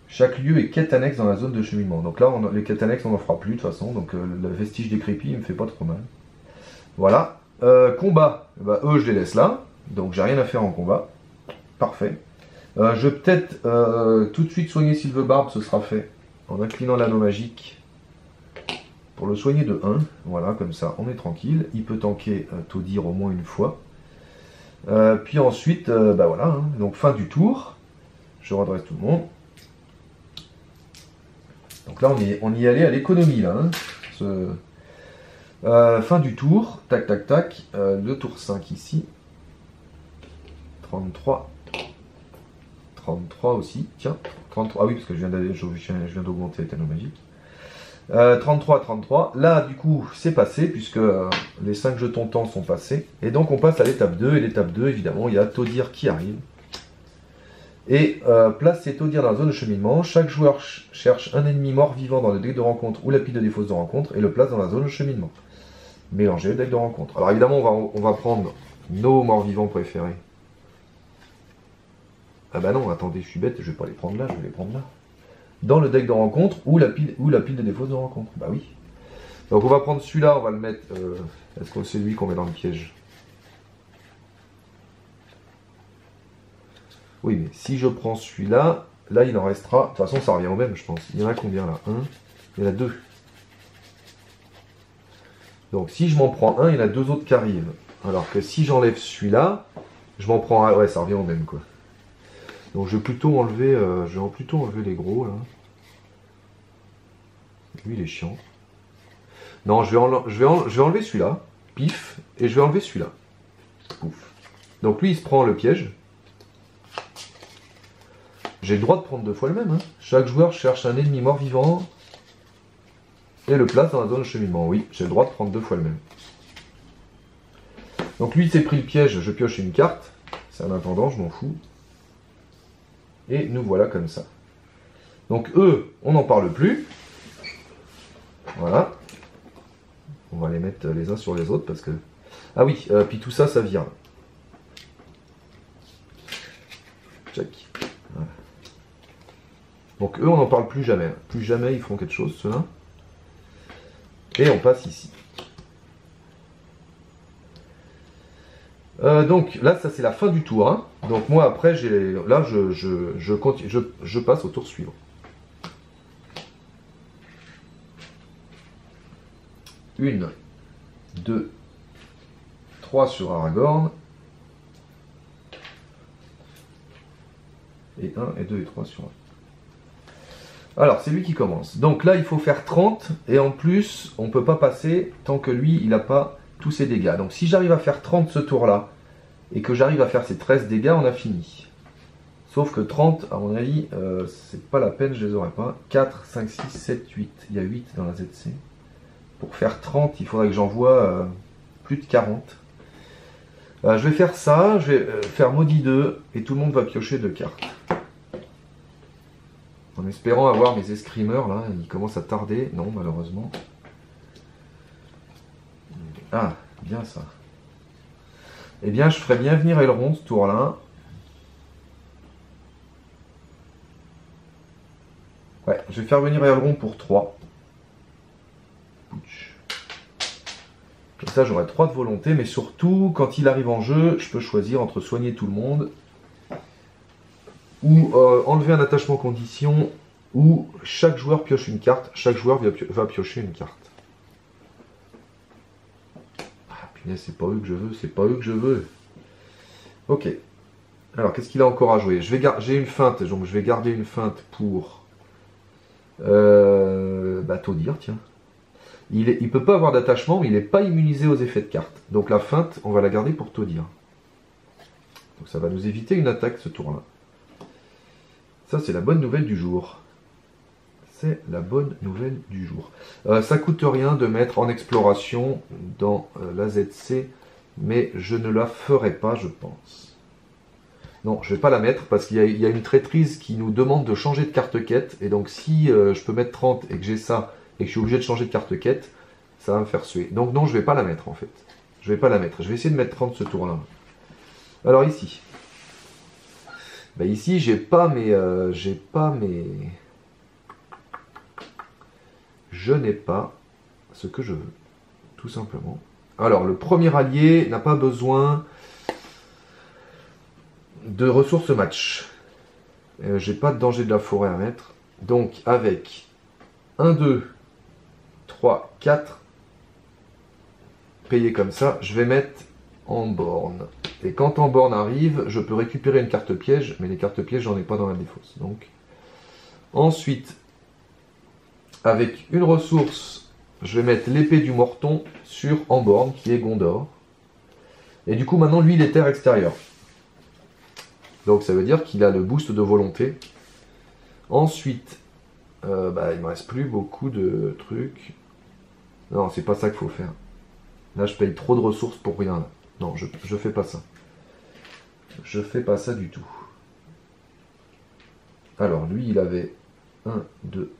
Chaque lieu est quête annexe dans la zone de cheminement. Donc là, les quêtes annexes, on n'en fera plus de toute façon, donc le vestige décrépit, il me fait pas trop mal. Voilà. Combat, bah, eux, je les laisse là, donc j'ai rien à faire en combat. Parfait. Je vais peut-être tout de suite soigner Sylvebarbe, ce sera fait en inclinant l'anneau magique. Pour le soigner de 1, voilà, comme ça, on est tranquille. Il peut tanker Taudir au moins une fois. Puis ensuite, bah voilà, hein, donc fin du tour. Je redresse tout le monde. Donc là, on y allait à l'économie, là. Hein, fin du tour, tac, tac, tac. Le tour 5 ici. 33. 33 aussi, tiens. 33, ah oui, parce que je viens d'augmenter les anneaux magiques. 33. Là, du coup, c'est passé, puisque les 5 jetons temps sont passés. Et donc, on passe à l'étape 2. Et l'étape 2, évidemment, il y a Taudir qui arrive. Et place ces Taudir dans la zone de cheminement. Chaque joueur cherche un ennemi mort-vivant dans le deck de rencontre ou la pile de défausse de rencontre et le place dans la zone de cheminement. Mélanger le deck de rencontre. Alors, évidemment, on va prendre nos morts-vivants préférés. Ah bah non, attendez, je suis bête, je vais pas les prendre là, je vais les prendre là. Dans le deck de rencontre ou la pile de défausse de rencontre. Bah oui. Donc on va prendre celui-là, on va le mettre... Est-ce que c'est lui qu'on met dans le piège? Oui, mais si je prends celui-là, là il en restera... De toute façon ça revient au même, je pense. Il y en a combien là? 1, il y en a 2. Donc si je m'en prends un, il y en a 2 autres qui arrivent. Alors que si j'enlève celui-là, je m'en prends un... Ouais, ça revient au même quoi. Donc je vais plutôt enlever, les gros là. Lui il est chiant. Non, je vais enlever celui-là, pif, et je vais enlever celui-là. Pouf. Donc lui il se prend le piège. J'ai le droit de prendre 2 fois le même. Hein. Chaque joueur cherche un ennemi mort-vivant et le place dans la zone de cheminement. Oui, j'ai le droit de prendre 2 fois le même. Donc lui il s'est pris le piège, je pioche une carte. C'est un intendant, je m'en fous. Et nous voilà comme ça. Donc eux, on n'en parle plus. Voilà. On va les mettre les uns sur les autres parce que... Ah oui, puis tout ça, ça vire. Check. Voilà. Donc eux, on n'en parle plus jamais. Plus jamais ils feront quelque chose, ceux-là. Et on passe ici. Donc là, ça c'est la fin du tour. Hein. Donc moi après, là je passe au tour suivant. Une, 2, 3 sur Aragorn. Et 1, et 2, et 3 sur... Alors, c'est lui qui commence. Donc là, il faut faire 30. Et en plus, on ne peut pas passer tant que lui, il n'a pas... tous ses dégâts. Donc si j'arrive à faire 30 ce tour-là, et que j'arrive à faire ces 13 dégâts, on a fini. Sauf que 30, à mon avis, c'est pas la peine, je les aurais pas. 4, 5, 6, 7, 8. Il y a 8 dans la ZC. Pour faire 30, il faudrait que j'envoie plus de 40. Je vais faire ça, je vais faire maudit 2, et tout le monde va piocher 2 cartes. En espérant avoir mes escrimeurs, là, ils commencent à tarder. Non, malheureusement. Ah, bien ça. Eh bien, je ferais bien venir Elrond ce tour-là. Ouais, je vais faire venir Elrond pour 3. Comme ça, j'aurai 3 de volonté, mais surtout, quand il arrive en jeu, je peux choisir entre soigner tout le monde, ou enlever un attachement condition, ou chaque joueur pioche une carte, chaque joueur va piocher une carte. C'est pas eux que je veux, c'est pas eux que je veux. Ok. Alors, qu'est-ce qu'il a encore à jouer? J'ai une feinte, donc je vais garder une feinte pour... Taudir, tiens. Il peut pas avoir d'attachement, mais il n'est pas immunisé aux effets de carte. Donc la feinte, on va la garder pour Taudir. Donc ça va nous éviter une attaque ce tour-là. Ça, c'est la bonne nouvelle du jour. C'est la bonne nouvelle du jour. Ça coûte rien de mettre en exploration dans la ZC, mais je ne la ferai pas, je pense. Non, je ne vais pas la mettre parce qu'il y a une traîtrise qui nous demande de changer de carte quête. Et donc si je peux mettre 30 et que j'ai ça, et que je suis obligé de changer de carte quête, ça va me faire suer. Donc non, je ne vais pas la mettre en fait. Je Je vais pas la mettre. Je vais essayer de mettre 30 ce tour-là. Alors ici. Bah ici, j'ai pas mes... Je n'ai pas ce que je veux. Tout simplement. Alors, le premier allié n'a pas besoin de ressources match. J'ai pas de danger de la forêt à mettre. Donc, avec 1, 2, 3, 4, payé comme ça, je vais mettre en borne. Et quand en borne arrive, je peux récupérer une carte piège, mais les cartes pièges, j'en ai pas dans la défausse. Donc, ensuite, avec une ressource, je vais mettre l'épée du Morton sur en borne, qui est Gondor. Et du coup, maintenant, lui, il est terre extérieure. Donc, ça veut dire qu'il a le boost de volonté. Ensuite, il me reste plus beaucoup de trucs. Non, c'est pas ça qu'il faut faire. Là, je paye trop de ressources pour rien. Là. Non, je fais pas ça. Je fais pas ça du tout. Alors, lui, il avait 1, 2.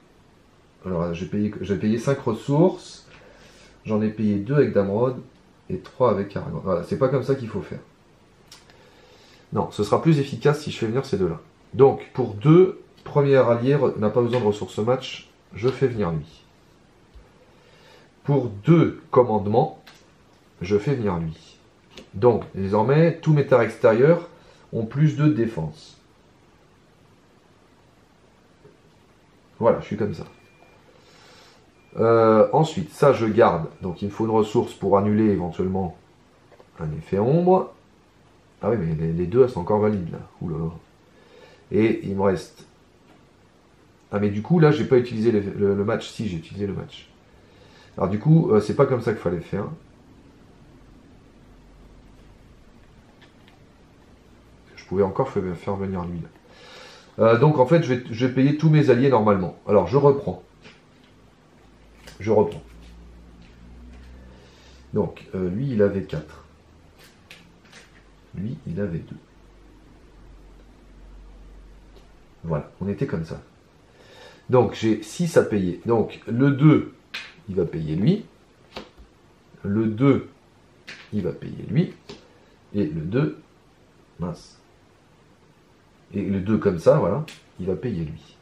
Alors, j'ai payé 5 ressources. J'en ai payé 2 avec Damrod et 3 avec Aragorn. Voilà, c'est pas comme ça qu'il faut faire. Non, ce sera plus efficace si je fais venir ces deux-là. Donc, pour 2, premier allié n'a pas besoin de ressources match, je fais venir lui. Pour 2 commandements, je fais venir lui. Donc, désormais, tous mes terres extérieures ont plus de défense. Voilà, je suis comme ça. Ensuite, ça je garde. Donc, il me faut une ressource pour annuler éventuellement un effet ombre. Ah oui, mais les deux, elles sont encore valides, là. Ouh là là. Et il me reste... Ah, mais du coup, là, j'ai pas utilisé le match. Si, j'ai utilisé le match. Alors, du coup, c'est pas comme ça qu'il fallait faire. Je pouvais encore faire venir lui, là. Donc, en fait, je vais payer tous mes alliés normalement. Alors, je reprends. Donc, lui, il avait 4. Lui, il avait 2. Voilà, on était comme ça. Donc, j'ai 6 à payer. Donc, le 2, il va payer lui. Le 2, il va payer lui. Et le 2, mince. Et le 2 comme ça, voilà, il va payer lui.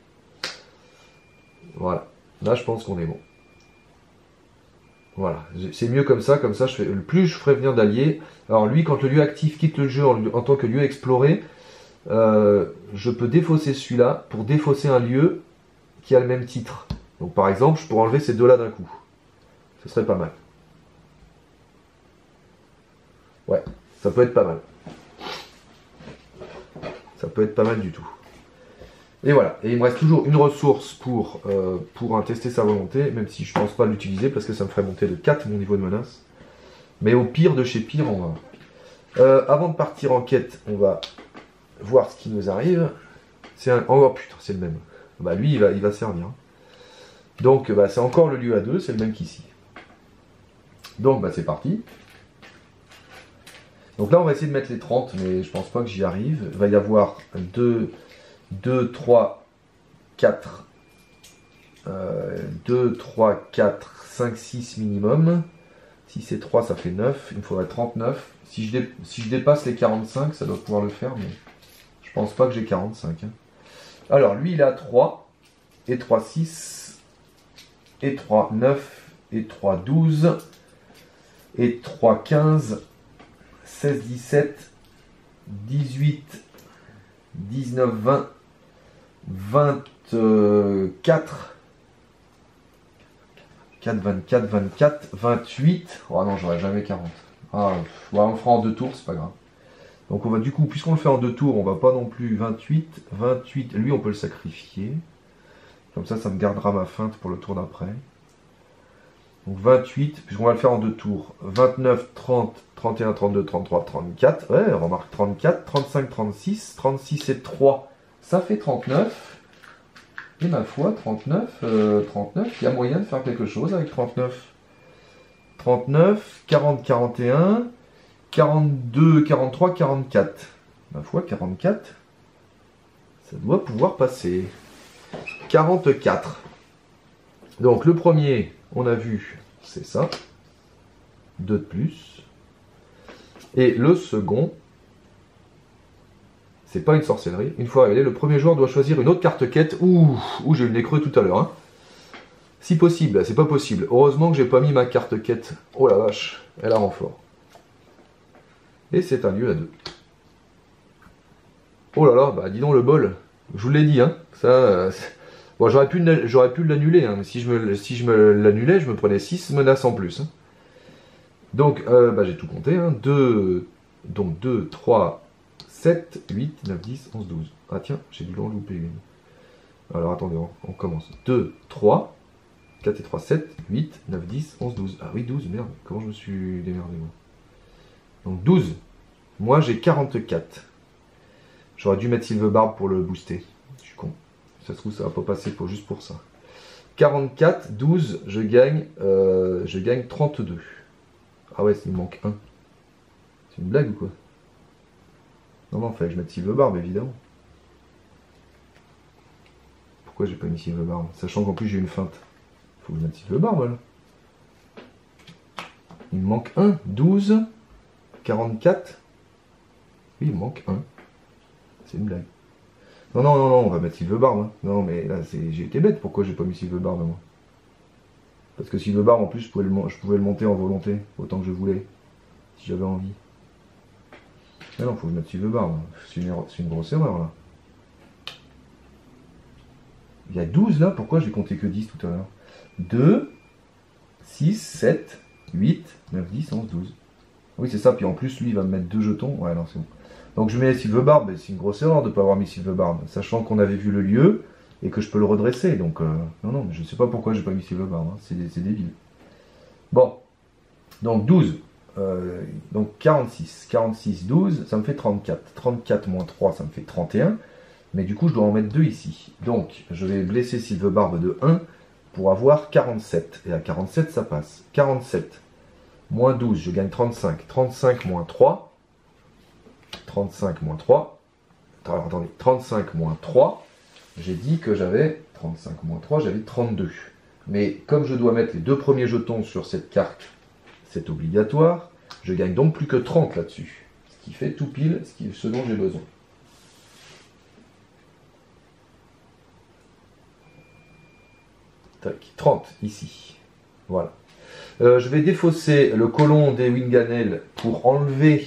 Voilà. Là, je pense qu'on est bon. Voilà, c'est mieux comme ça je fais, plus je ferai venir d'alliés. Alors lui, quand le lieu actif quitte le jeu en tant que lieu exploré, je peux défausser celui-là pour défausser un lieu qui a le même titre. Donc par exemple, je pourrais enlever ces deux-là d'un coup. Ce serait pas mal. Ouais, ça peut être pas mal. Ça peut être pas mal du tout. Et voilà, et il me reste toujours une ressource pour tester sa volonté, même si je pense pas l'utiliser parce que ça me ferait monter de 4 mon niveau de menace. Mais au pire de chez pire, on va... avant de partir en quête, on va voir ce qui nous arrive. C'est un... Oh putain, c'est le même. Bah lui, il va servir. Donc, c'est encore le lieu à 2, c'est le même qu'ici. Donc, c'est parti. Donc là, on va essayer de mettre les 30, mais je pense pas que j'y arrive. Il va y avoir 2, 3, 4, 5, 6 minimum. Si c'est 3, ça fait 9. Il me faudrait 39. Si je dépasse les 45, ça doit pouvoir le faire, mais je pense pas que j'ai 45. Hein. Alors, lui, il a 3, et 3, 6, et 3, 9, et 3, 12, et 3, 15, 16, 17, 18, 19, 20, 24, 24, 24, 28. Oh non, j'aurais jamais 40. Ah, on le fera en 2 tours, c'est pas grave. Donc on va du coup, puisqu'on le fait en 2 tours, on va pas non plus 28. 28, lui on peut le sacrifier. Comme ça, ça me gardera ma feinte pour le tour d'après. Donc 28, puisqu'on va le faire en 2 tours. 29, 30, 31, 32, 33, 34. Ouais, on remarque 34, 35, 36. 36 et 3, ça fait 39. Et ma foi, 39, 39, il y a moyen de faire quelque chose avec 39. 39, 40, 41, 42, 43, 44. Ma foi, 44, ça doit pouvoir passer. 44. Donc le premier, on a vu, c'est ça. 2 de plus. Et le second, c'est pas une sorcellerie. Une fois révélé, le premier joueur doit choisir une autre carte quête. Ouh, j'ai eu le nez creux tout à l'heure. Hein. Si possible, c'est pas possible. Heureusement que j'ai pas mis ma carte quête. Oh la vache, elle a renfort. Et c'est un lieu à 2. Oh là là, bah dis donc le bol. Je vous l'ai dit, hein. Ça, bon, j'aurais pu l'annuler, hein, mais si je me l'annulais, je me prenais 6 menaces en plus. Hein. Donc, bah, j'ai tout compté. Hein. 2, 3, 7, 8, 9, 10, 11, 12. Ah tiens, j'ai dû l'en louper une. Alors attendez, on commence. 2, 3, 4 et 3, 7, 8, 9, 10, 11, 12. Ah oui, 12, merde. Comment je me suis démerdé, moi? Donc 12. Moi, j'ai 44. J'aurais dû mettre Silverbarb pour le booster. Je suis con. Ça se trouve, ça va pas passer juste pour ça. 44, 12, je gagne 32. Ah ouais, il me manque 1. C'est une blague ou quoi? Non, fallait que je mette Silverbarb, évidemment. Pourquoi j'ai pas mis Silverbarb? Sachant qu'en plus j'ai une feinte. Faut que je mette Silverbarb, là. Il me manque 1. 12, 44. Oui, il me manque 1. C'est une blague. Non, on va mettre Silverbarb. Hein. Non, mais là, j'ai été bête. Pourquoi j'ai pas mis Silverbarb, moi? Parce que Silverbarb, en plus, je pouvais le monter en volonté, autant que je voulais, si j'avais envie. Ah non, faut que je mette Silverbarb. C'est une grosse erreur, là. Il y a 12, là. Pourquoi j'ai compté que 10 tout à l'heure? 2, 6, 7, 8, 9, 10, 11, 12. Oui, c'est ça. Puis en plus, lui, il va me mettre 2 jetons. Ouais, non, c'est bon. Donc je mets Silverbarb, c'est une grosse erreur de ne pas avoir mis Silverbarb, sachant qu'on avait vu le lieu et que je peux le redresser. Donc non, mais je ne sais pas pourquoi j'ai pas mis Silverbarb, hein. C'est débile. Bon, donc 12, donc 46, 46, 12, ça me fait 34. 34 moins 3, ça me fait 31. Mais du coup, je dois en mettre 2 ici. Donc je vais blesser Silverbarb de 1 pour avoir 47. Et à 47, ça passe. 47 moins 12, je gagne 35. 35 moins 3. 35 moins 3. Attendez, 35 moins 3. J'ai dit que j'avais 35 moins 3, j'avais 32. Mais comme je dois mettre les 2 premiers jetons sur cette carte, c'est obligatoire. Je gagne donc plus que 30 là-dessus. Ce qui fait tout pile ce dont j'ai besoin. Tac, 30 ici. Voilà. Je vais défausser le colon des Winganel pour enlever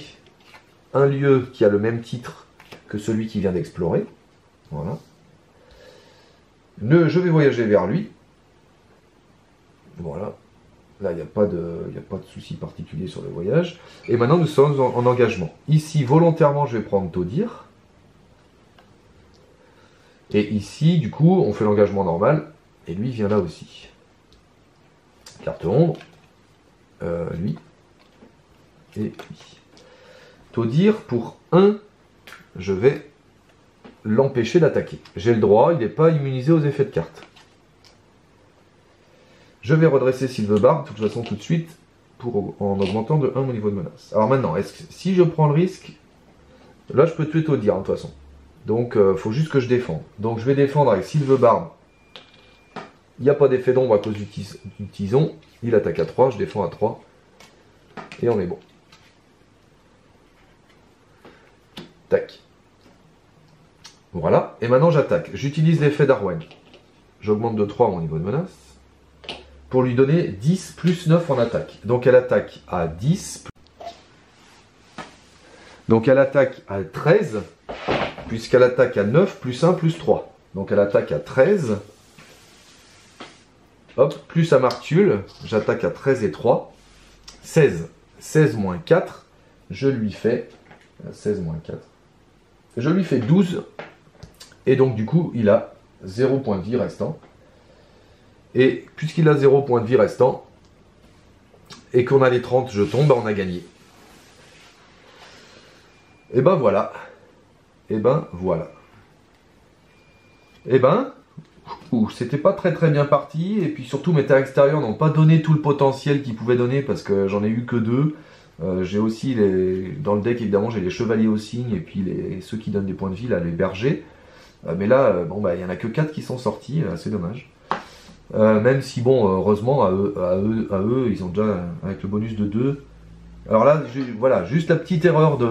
un lieu qui a le même titre que celui qui vient d'explorer. Voilà. Je vais voyager vers lui. Voilà. Là, il n'y a pas de souci particulier sur le voyage. Et maintenant, nous sommes en engagement. Ici, volontairement, je vais prendre Taudir. Et ici, du coup, on fait l'engagement normal. Et lui vient là aussi. Carte ombre. Lui. Et lui. Taudir, pour 1, je vais l'empêcher d'attaquer. J'ai le droit, il n'est pas immunisé aux effets de carte. Je vais redresser Silverbarb, de toute façon tout de suite, en augmentant de 1 mon niveau de menace. Alors maintenant, si je prends le risque, là je peux tuer Taudir, de toute façon. Donc il faut juste que je défende. Donc je vais défendre avec Silverbarb. Il n'y a pas d'effet d'ombre à cause du tison. Il attaque à 3, je défends à 3. Et on est bon. Tac. Voilà. Et maintenant, j'attaque. J'utilise l'effet d'Arwen. J'augmente de 3 mon niveau de menace. Pour lui donner 10 plus 9 en attaque. Donc, elle attaque à 10. Donc, elle attaque à 13. Puisqu'elle attaque à 9 plus 1 plus 3. Donc, elle attaque à 13. Hop. Plus à Martule. J'attaque à 13 et 3. 16. 16 moins 4. Je lui fais... 16 moins 4. Je lui fais 12, et donc du coup, il a 0 point de vie restant. Et puisqu'il a 0 point de vie restant, et qu'on a les 30 jetons, ben on a gagné. Et ben voilà. Et ben voilà. Et ben, c'était pas très bien parti, et puis surtout mes terres extérieures n'ont pas donné tout le potentiel qu'ils pouvaient donner, parce que j'en ai eu que 2. J'ai aussi, dans le deck évidemment, j'ai les chevaliers au cygne, et puis ceux qui donnent des points de vie, là, les bergers. Mais là, bon, bah, il n'y en a que 4 qui sont sortis, c'est dommage. Même si, bon, heureusement, à eux, ils ont déjà, avec le bonus de 2, Alors là, voilà, juste la petite erreur de...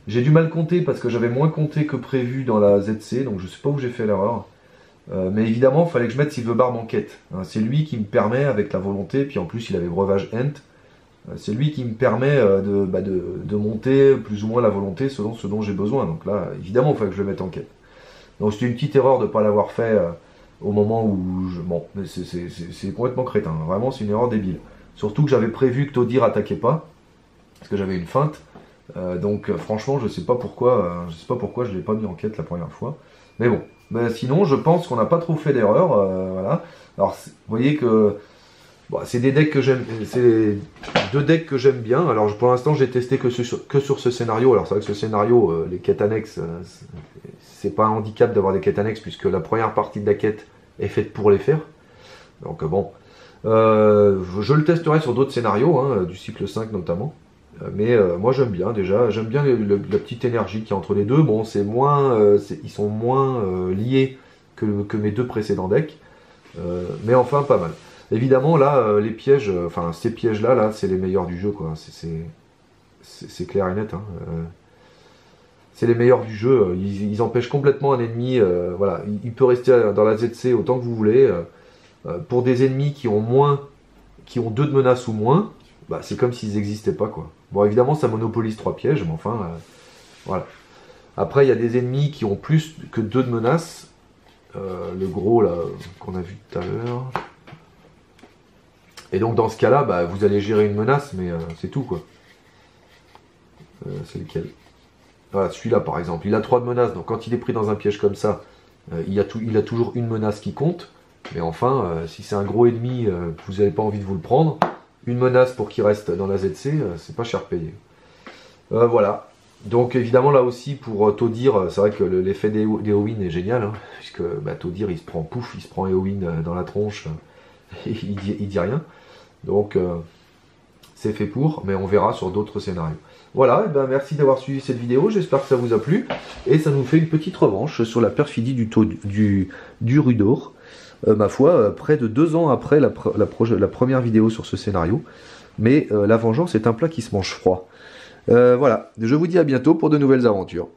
J'ai du mal compter parce que j'avais moins compté que prévu dans la ZC, donc je sais pas où j'ai fait l'erreur. Mais évidemment, il fallait que je mette Silverbarb en quête. Hein, c'est lui qui me permet, avec la volonté, puis en plus il avait breuvage Ent, c'est lui qui me permet de monter plus ou moins la volonté selon ce dont j'ai besoin. Donc là, évidemment, il fallait que je le mette en quête. Donc c'était une petite erreur de ne pas l'avoir fait au moment où je... Bon, mais c'est complètement crétin, hein. Vraiment c'est une erreur débile. Surtout que j'avais prévu que Taudir attaquait pas, parce que j'avais une feinte. Donc franchement, je sais pas pourquoi je l'ai pas mis en quête la première fois. Mais bon, sinon je pense qu'on n'a pas trop fait d'erreur. Voilà. Alors vous voyez que bon, c'est des decks que j'aime, c'est deux decks que j'aime bien. Alors pour l'instant, j'ai testé que sur ce scénario. Alors c'est vrai que ce scénario, les quêtes annexes, c'est pas un handicap d'avoir des quêtes annexes puisque la première partie de la quête est faite pour les faire. Donc bon, je le testerai sur d'autres scénarios, hein, du cycle 5 notamment. Mais moi j'aime bien déjà, j'aime bien la petite énergie qu'il y a entre les deux. Bon, c'est moins, ils sont moins liés que mes deux précédents decks, mais enfin pas mal. Évidemment là, les pièges, enfin ces pièges-là, là, c'est les meilleurs du jeu, quoi. C'est clair et net. Hein. C'est les meilleurs du jeu. Ils empêchent complètement un ennemi. Voilà, il peut rester dans la ZC autant que vous voulez. Pour des ennemis qui ont 2 de menace ou moins. Bah, c'est comme s'ils n'existaient pas, quoi. Bon, évidemment, ça monopolise 3 pièges, mais enfin, voilà. Après, il y a des ennemis qui ont plus que 2 de menaces. Le gros, là, qu'on a vu tout à l'heure. Et donc, dans ce cas-là, bah, vous allez gérer une menace, mais c'est tout, quoi. C'est lequel? Voilà, celui-là, par exemple. Il a 3 de menaces, donc quand il est pris dans un piège comme ça, il a toujours une menace qui compte. Mais enfin, si c'est un gros ennemi, vous n'avez pas envie de vous le prendre, une menace pour qu'il reste dans la ZC, c'est pas cher payé. Voilà. Donc évidemment là aussi pour Taudir, c'est vrai que l'effet d'Éowyn est génial, hein, puisque Taudir il se prend pouf, il se prend Éowyn dans la tronche, et il dit rien. Donc c'est fait pour, mais on verra sur d'autres scénarios. Voilà, et ben merci d'avoir suivi cette vidéo, j'espère que ça vous a plu, et ça nous fait une petite revanche sur la perfidie du Rudor. Ma foi, près de 2 ans après la première vidéo sur ce scénario. Mais la vengeance est un plat qui se mange froid. Voilà, je vous dis à bientôt pour de nouvelles aventures.